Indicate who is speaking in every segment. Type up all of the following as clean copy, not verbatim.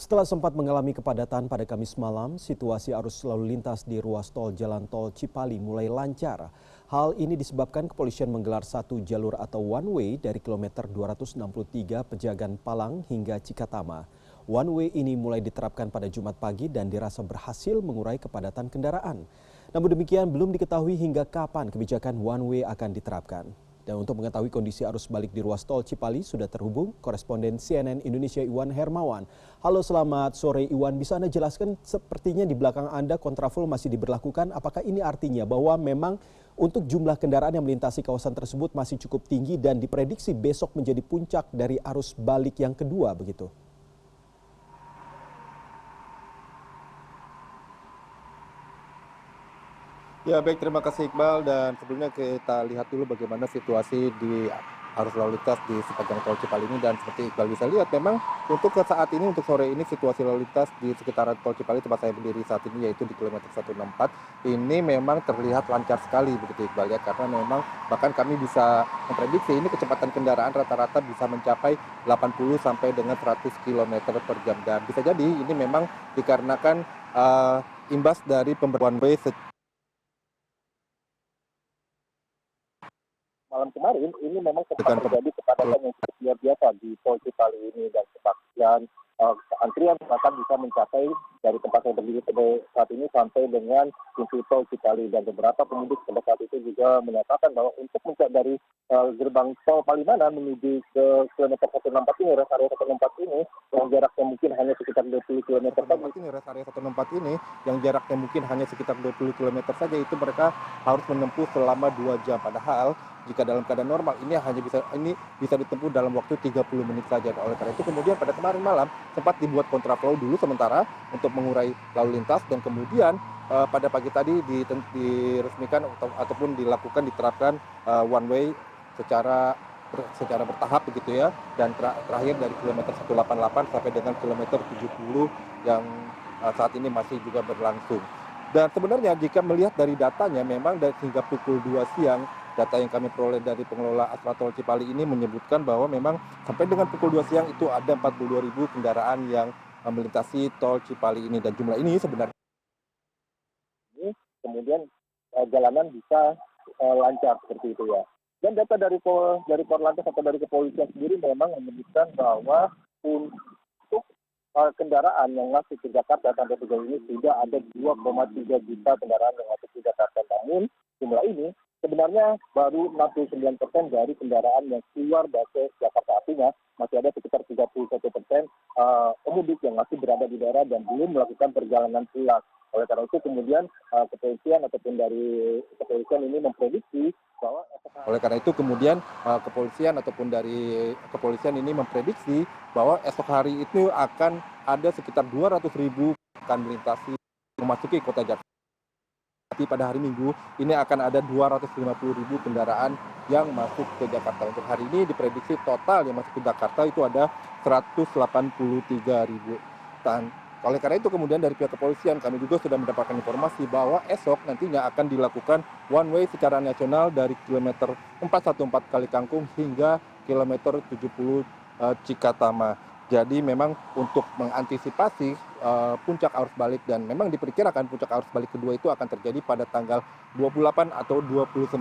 Speaker 1: Setelah sempat mengalami kepadatan pada Kamis malam, situasi arus lalu lintas di ruas tol Jalan Tol Cipali mulai lancar. Hal ini disebabkan kepolisian menggelar satu jalur atau one way dari kilometer 263 Pejagan Palang hingga Cikatama. One way ini mulai diterapkan pada Jumat pagi dan dirasa berhasil mengurai kepadatan kendaraan. Namun demikian belum diketahui hingga kapan kebijakan one way akan diterapkan. Dan untuk mengetahui kondisi arus balik di ruas tol Cipali sudah terhubung koresponden CNN Indonesia Iwan Hermawan. Halo, selamat sore Iwan, bisa Anda jelaskan sepertinya di belakang Anda kontraflow masih diberlakukan. Apakah ini artinya bahwa memang untuk jumlah kendaraan yang melintasi kawasan tersebut masih cukup tinggi dan diprediksi besok menjadi puncak dari arus balik yang kedua begitu?
Speaker 2: Ya baik, terima kasih Iqbal, dan sebelumnya kita lihat dulu bagaimana situasi di arus lalu lintas di sepanjang tol Cipali ini. Dan seperti Iqbal bisa lihat, memang untuk ke saat ini, untuk sore ini, situasi lalu lintas di sekitaran tol Cipali tempat saya berdiri saat ini, yaitu di kilometer 164, ini memang terlihat lancar sekali begitu Iqbal ya, karena memang bahkan kami bisa memprediksi ini kecepatan kendaraan rata-rata bisa mencapai 80 sampai dengan 100 km per jam. Dan bisa jadi ini memang dikarenakan imbas dari pemberlakuan one way malam kemarin. Ini memang sempat terjadi kepadatan yang cukup luar biasa di tol Cipali ini, dan sebagian antrian bahkan bisa mencapai dari tempat saya berdiri pada saat ini sampai dengan pintu tol Cipali. Dan beberapa pemudik pada saat itu juga menyatakan bahwa untuk puncak dari gerbang tol Palimanan menuju ke kilometer 164 ini, rest area 164 ini, yang jaraknya mungkin hanya sekitar 20 km saja. Ini rest area 164 ini yang jaraknya mungkin hanya sekitar 20 km saja, itu mereka harus menempuh selama 2 jam. Padahal jika dalam keadaan normal ini bisa ditempuh dalam waktu 30 menit saja. Oleh karena itu kemudian pada kemarin malam sempat dibuat kontraflow dulu sementara untuk mengurai lalu lintas, dan kemudian pada pagi tadi diresmikan ataupun diterapkan one way secara bertahap begitu ya, dan terakhir dari kilometer 188 sampai dengan kilometer 70 yang saat ini masih juga berlangsung. Dan sebenarnya jika melihat dari datanya, memang hingga pukul 2 siang, data yang kami peroleh dari pengelola aspal tol Cipali ini menyebutkan bahwa memang sampai dengan pukul 2 siang itu ada 42.000 kendaraan yang melintasi tol Cipali ini. Dan jumlah ini sebenarnya kemudian jalanan bisa lancar seperti itu ya. Dan data dari Korlantas atau dari kepolisian sendiri memang menyebutkan bahwa untuk kendaraan yang masuk ke Jakarta sampai sejauh ini sudah ada 2,3 juta kendaraan yang masuk ke Jakarta. Namun jumlah ini sebenarnya baru 69% dari kendaraan yang keluar dari Jakarta. Artinya masih ada sekitar 31% pemudik yang masih berada di daerah dan belum melakukan perjalanan pulang. Oleh karena itu kemudian kepolisian ataupun dari kepolisian ini memprediksi bahwa esok hari itu akan ada sekitar 200.000 akan melintasi memasuki kota Jakarta. Tapi pada hari Minggu ini akan ada 250.000 kendaraan yang masuk ke Jakarta. Untuk hari ini diprediksi total yang masuk ke Jakarta itu ada 183.000. Dan oleh karena itu kemudian dari pihak kepolisian kami juga sudah mendapatkan informasi bahwa esok nantinya akan dilakukan one way secara nasional dari kilometer 414 Kali Kangkung hingga kilometer 70 Cikatama. Jadi memang untuk mengantisipasi puncak arus balik, dan memang diperkirakan puncak arus balik kedua itu akan terjadi pada tanggal 28 atau 29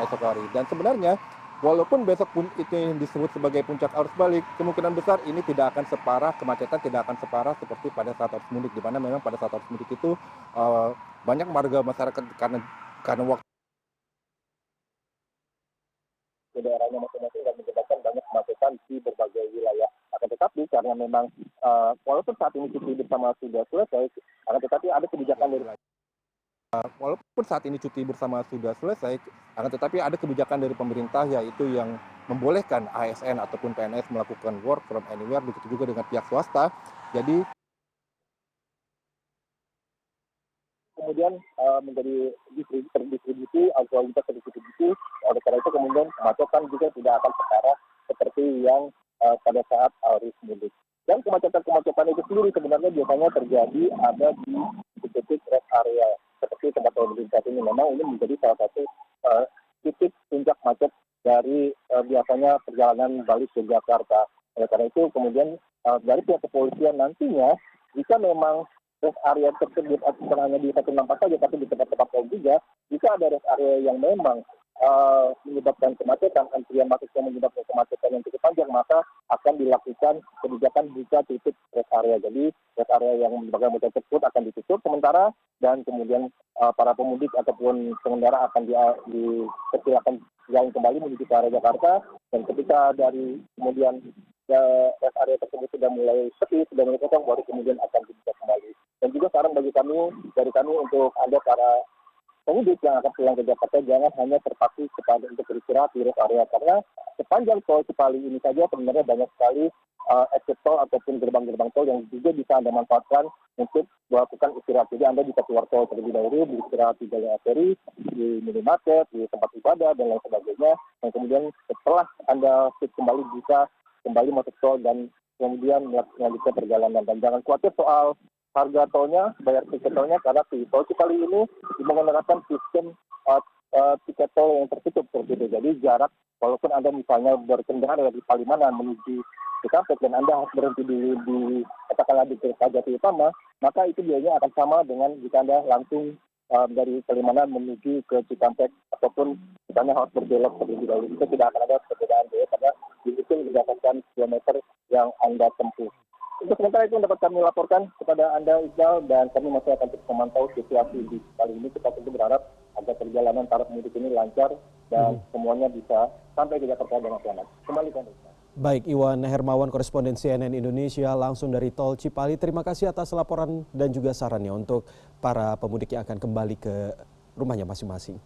Speaker 2: esok hari. Dan sebenarnya walaupun besok pun itu yang disebut sebagai puncak arus balik, kemungkinan besar ini tidak akan separah, kemacetan tidak akan separah seperti pada saat arus mudik, di mana memang pada saat arus mudik itu banyak warga masyarakat karena waktu ke daerahnya masing-masing dan menyebabkan banyak kemacetan di berbagai wilayah. Akan tetapi karena memang walaupun saat ini cuti bersama sudah selesai, akan tetapi ada kebijakan dari pemerintah, yaitu yang membolehkan ASN ataupun PNS melakukan work from anywhere, begitu juga dengan pihak swasta. Jadi kemudian menjadi terdistribusi, lalu lintas terdistribusi. Oleh karena itu kemudian kemacetan juga tidak akan separah seperti yang pada saat arus mudik. Dan kemacetan itu sendiri sebenarnya biasanya terjadi ada di titik rest area seperti tempat saya berdiri saat ini. Memang ini menjadi salah satu titik puncak macet dari biasanya perjalanan balik ke Jakarta. Oleh karena itu kemudian dari pihak kepolisian nantinya jika memang rest area tersebut bukan hanya di 164 saja tapi di tempat-tempat lain juga, jika ada rest area yang memang menyebabkan kemacetan, antrian masuk yang menyebabkan kemacetan yang cukup panjang, maka akan dilakukan kebijakan buka tutup rest area. Jadi rest area yang menyebabkan kemacetan tersebut akan ditutup sementara dan kemudian para pemudik ataupun pengendara akan dipersilakan jalan kembali menuju ke arah Jakarta, dan ketika dari kemudian rest area tersebut sudah mulai sepi, sudah mulai kosong, baru kemudian akan dibuka kembali. Dan juga saran dari kami untuk Anda para pemudik yang akan pulang ke Jakarta, jangan hanya terpaku kepada untuk beristirahat di rest area, karena sepanjang tol Cipali ini saja sebenarnya banyak sekali exit tol ataupun gerbang-gerbang tol yang juga bisa Anda manfaatkan untuk melakukan istirahat. Jadi Anda bisa keluar tol terlebih dahulu, beristirahat di jalan arteri, di minimarket, di tempat ibadah, dan lain sebagainya. Dan kemudian setelah Anda kembali bisa kembali masuk tol dan kemudian melanjutkan perjalanan. Dan jangan khawatir soal harga tolnya, bayar tiket tolnya, karena di tol Cipali ini menggunakan sistem tiket tol yang tertutup seperti itu. Jadi jarak, walaupun Anda misalnya berkendara dari Palimanan menuju Cikampek dan Anda harus berhenti di katakanlah di Kertajati Utama, maka itu biayanya akan sama dengan jika Anda langsung dari Palimanan menuju ke Cikampek ataupun misalnya harus berbelok terlebih dahulu. Itu tidak akan ada perbedaan biaya karena dihitung berdasarkan kilometer yang Anda tempuh. Untuk sementara itu dapat kami laporkan kepada Anda, Iqbal, dan kami masih akan terus memantau situasi di kali ini. Kita tentu berharap agar perjalanan para pemudik ini lancar dan semuanya bisa sampai ke Jakarta dengan selamat. Kembali ke Anda.
Speaker 1: Baik, Iwan Hermawan, koresponden CNN Indonesia langsung dari tol Cipali. Terima kasih atas laporan dan juga sarannya untuk para pemudik yang akan kembali ke rumahnya masing-masing.